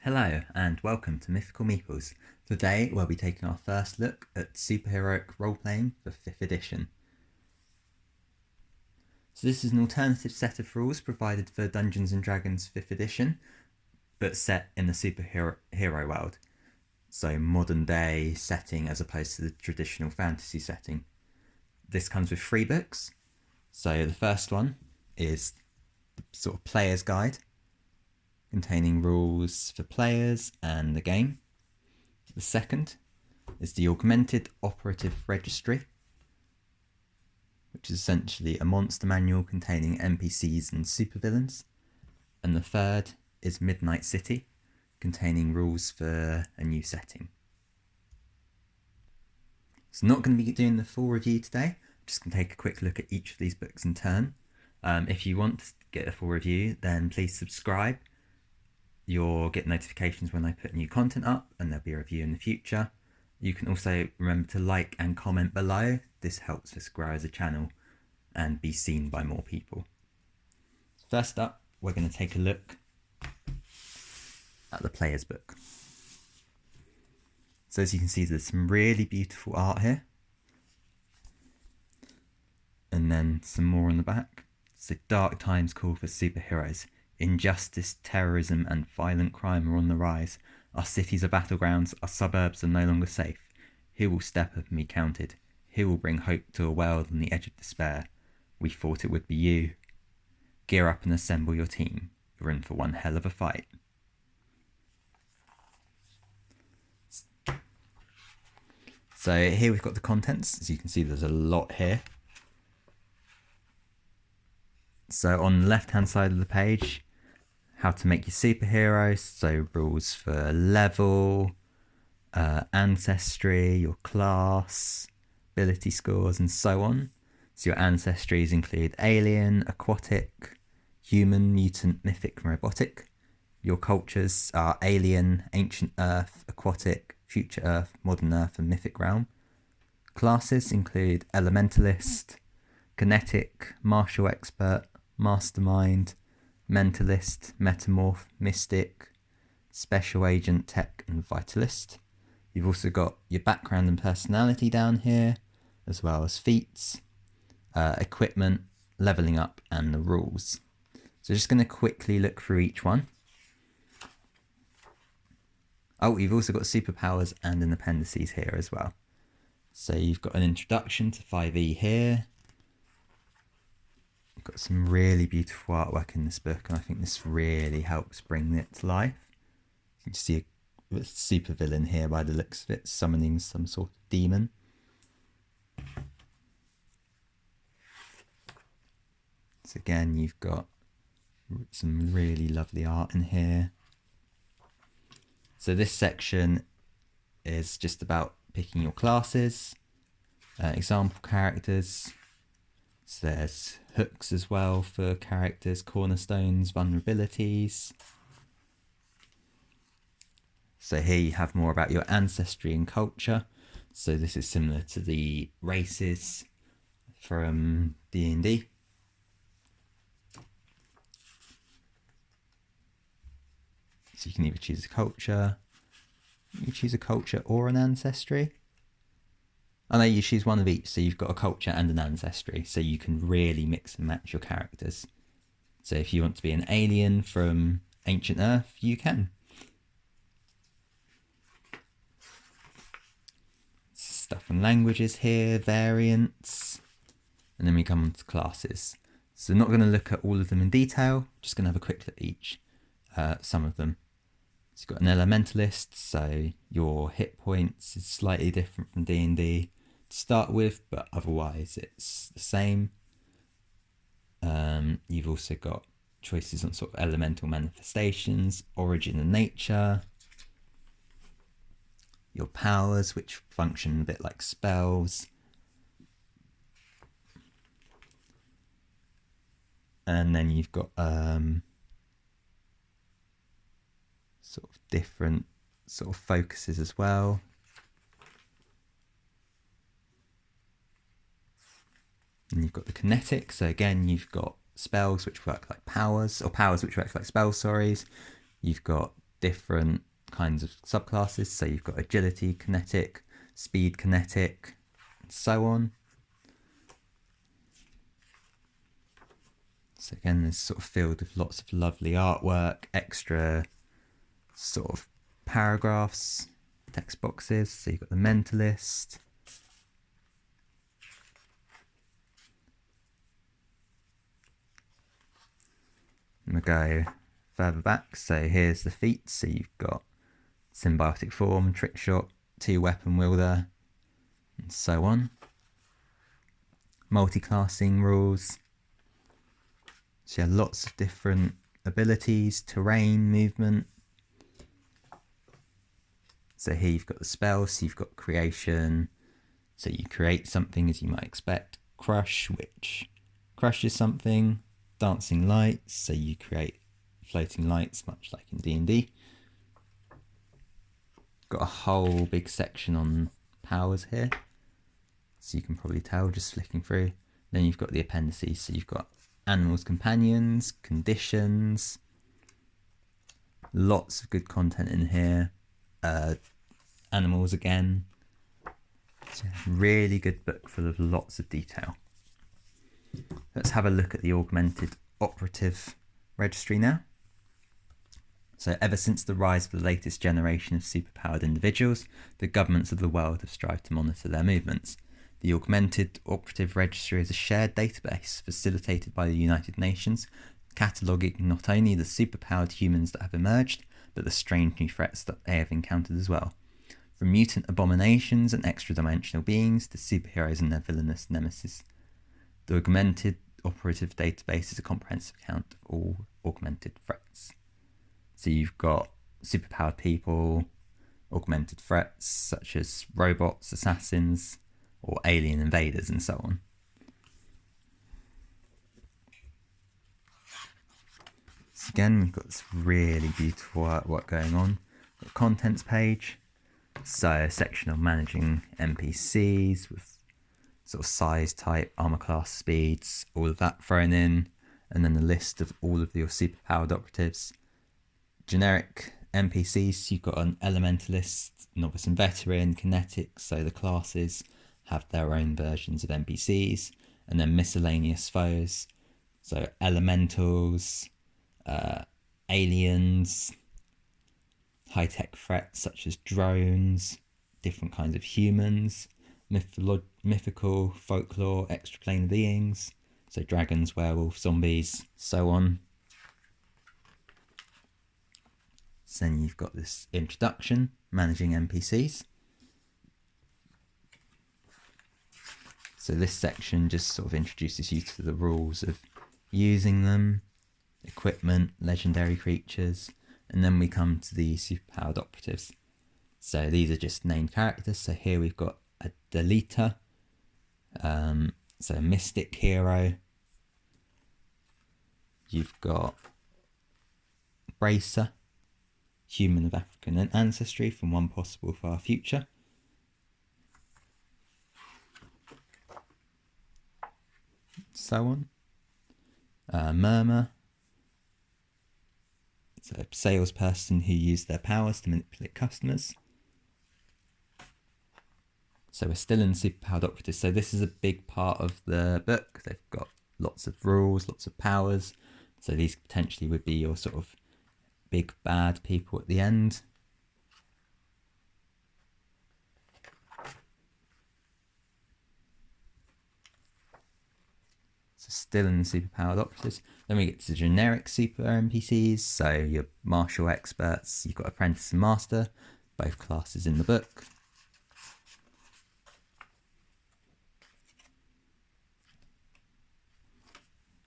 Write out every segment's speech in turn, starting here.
Hello and welcome to Mythical Meeples. Today we'll be taking our first look at Superheroic Roleplaying for 5th edition. So this is an alternative set of rules provided for Dungeons & Dragons 5th edition, but set in the superhero world. So modern day setting as opposed to the traditional fantasy setting. This comes with 3 books. So the first one is the sort of player's guide, containing rules for players and the game. The second is the Augmented Operative Registry, which is essentially a monster manual containing NPCs and supervillains. And the third is Midnight City, containing rules for a new setting. So not going to be doing the full review today, I'm just going to take a quick look at each of these books in turn. If you want to get a full review, then please subscribe. You'll get notifications when I put new content up, and there'll be a review in the future. You can also remember to like and comment below. This helps us grow as a channel and be seen by more people. First up, we're going to take a look at the player's book. So as you can see, there's some really beautiful art here. And then some more on the back. So dark times call for superheroes. Injustice, terrorism and violent crime are on the rise. Our cities are battlegrounds, our suburbs are no longer safe. Who will step up and be counted? Who will bring hope to a world on the edge of despair? We thought it would be you. Gear up and assemble your team. You're in for one hell of a fight. So here we've got the contents. As you can see, there's a lot here. So on the left hand side of the page, how to make your superheroes, so rules for level, ancestry, your class, ability scores and so on. So your ancestries include alien, aquatic, human, mutant, mythic and robotic. Your cultures are alien, ancient earth, aquatic, future earth, modern earth and mythic realm. Classes include elementalist, kinetic, martial expert, mastermind, mentalist, metamorph, mystic, special agent, tech and vitalist. You've also got your background and personality down here, as well as feats, equipment, leveling up and the rules. So just going to quickly look through each one. Oh, you've also got superpowers and an appendices here as well. So you've got an introduction to 5e here. Got some really beautiful artwork in this book, and I think this really helps bring it to life. You can see a supervillain here by the looks of it, summoning some sort of demon. So again, you've got some really lovely art in here. So this section is just about picking your classes, example characters. So there's hooks as well for characters, cornerstones, vulnerabilities. So here you have more about your ancestry and culture. So this is similar to the races from D&D. So you can either choose a culture, you choose a culture or an ancestry. Oh no, you choose one of each, so you've got a culture and an ancestry, so you can really mix and match your characters. So if you want to be an alien from ancient Earth, you can. Stuff and languages here, variants, and then we come on to classes. So not going to look at all of them in detail, just going to have a quick look at each, some of them. So you've got an elementalist, so your hit points is slightly different from D&D to start with, but otherwise it's the same. You've also got choices on sort of elemental manifestations, origin and nature. Your powers, which function a bit like spells. And then you've got sort of different sort of focuses as well. And you've got the kinetic, so again you've got spells which work like powers, or powers which work like spells, sorry. You've got different kinds of subclasses. So you've got agility kinetic, speed kinetic, and so on. So again, this sort of filled with lots of lovely artwork, extra sort of paragraphs, text boxes. So you've got the mentalist. And we'll go further back. So here's the feats. So you've got symbiotic form, trick shot, 2-weapon wielder, and so on. Multi-classing rules. So you have lots of different abilities, terrain, movement. So here you've got the spells, so you've got creation. So you create something as you might expect. Crush, which crushes something. Dancing lights, so you create floating lights, much like in D&D. Got a whole big section on powers here. So you can probably tell just flicking through. Then you've got the appendices, so you've got animals companions, conditions, lots of good content in here. Animals again. It's a really good book full of lots of detail. Let's have a look at the Augmented Operative Registry now. So ever since the rise of the latest generation of superpowered individuals, the governments of the world have strived to monitor their movements. The Augmented Operative Registry is a shared database facilitated by the United Nations, cataloguing not only the superpowered humans that have emerged, but the strange new threats that they have encountered as well. From mutant abominations and extra-dimensional beings to superheroes and their villainous nemesis, the Augmented Operative Database is a comprehensive account of all augmented threats. So you've got superpowered people, augmented threats such as robots, assassins, or alien invaders, and so on. So again, we've got this really beautiful artwork going on. Got a contents page, so a section on managing NPCs with sort of size, type, armor class, speeds, all of that thrown in, and then a list of all of your superpowered operatives. Generic NPCs, you've got an elementalist, novice and veteran, kinetic, so the classes have their own versions of NPCs, and then miscellaneous foes, so elementals, aliens, high-tech threats such as drones, different kinds of humans, mythical, folklore, extraplanar beings, so dragons, werewolves, zombies, so on. So then you've got this introduction, managing NPCs. So this section just sort of introduces you to the rules of using them, equipment, legendary creatures, and then we come to the superpowered operatives. So these are just named characters. So here we've got a Deleter, so a mystic hero. You've got Bracer, human of African ancestry from one possible far future. So on. Murmur, so a salesperson who used their powers to manipulate customers. So we're still in superpowered operatives. So this is a big part of the book. They've got lots of rules, lots of powers. So these potentially would be your sort of big bad people at the end. So still in the superpowered operatives. Then we get to generic super NPCs. So your martial experts. You've got apprentice and master, both classes in the book.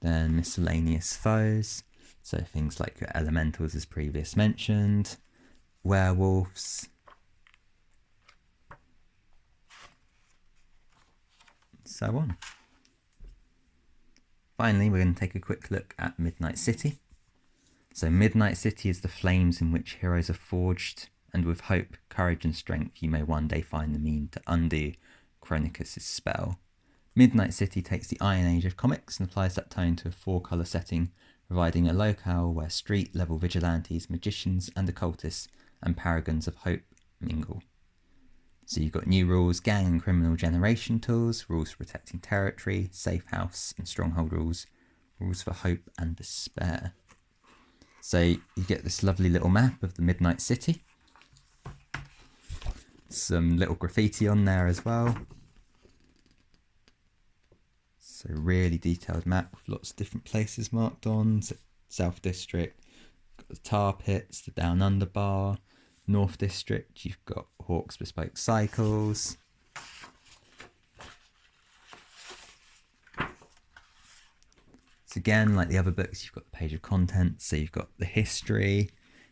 Then miscellaneous foes, so things like your elementals as previous mentioned, werewolves, so on. Finally, we're going to take a quick look at Midnight City. So Midnight City is the flames in which heroes are forged, and with hope, courage and strength you may one day find the mean to undo Chronicus' spell. Midnight City takes the Iron Age of comics and applies that tone to a 4-colour setting providing a locale where street-level vigilantes, magicians and occultists and paragons of hope mingle. So you've got new rules, gang and criminal generation tools, rules for protecting territory, safe house and stronghold rules, rules for hope and despair. So you get this lovely little map of the Midnight City. Some little graffiti on there as well. So really detailed map with lots of different places marked on. So South District, got the Tar Pits, the Down Under Bar. North District, you've got Hawks Bespoke Cycles. So again, like the other books, you've got the page of content. So you've got the history,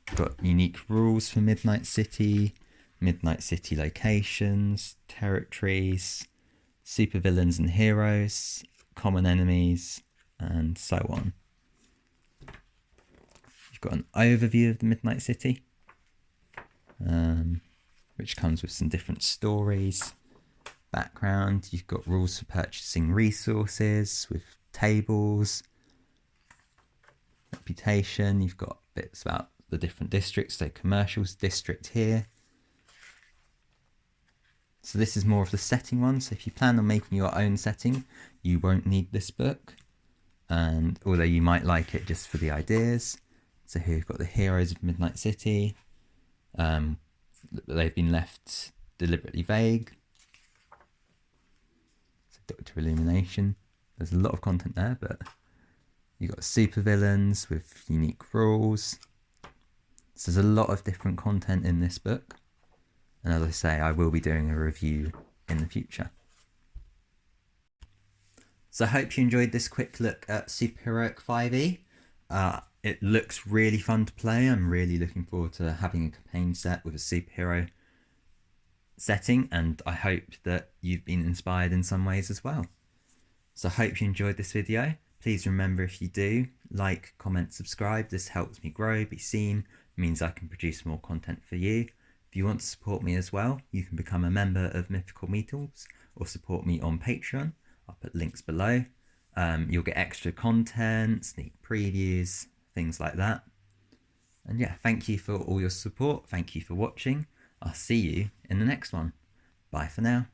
you've got unique rules for Midnight City locations, territories, supervillains and heroes, common enemies, and so on. You've got an overview of the Midnight City, which comes with some different stories, background. You've got rules for purchasing resources with tables, reputation. You've got bits about the different districts, so commercials district here. So this is more of the setting one. So if you plan on making your own setting, you won't need this book. And although you might like it just for the ideas. So here we've got the heroes of Midnight City. They've been left deliberately vague. So Doctor Illumination. There's a lot of content there, but you've got supervillains with unique rules. So there's a lot of different content in this book. And as I say, I will be doing a review in the future. So I hope you enjoyed this quick look at Superheroic 5e. It looks really fun to play. I'm really looking forward to having a campaign set with a superhero setting, and I hope that you've been inspired in some ways as well. So I hope you enjoyed this video. Please remember, if you do, like, comment, subscribe. This helps me grow, be seen, means I can produce more content for you. If you want to support me as well, you can become a member of Mythical Meetles or support me on Patreon. I'll put links below. You'll get extra content, sneak previews, things like that. And yeah, thank you for all your support. Thank you for watching. I'll see you in the next one. Bye for now.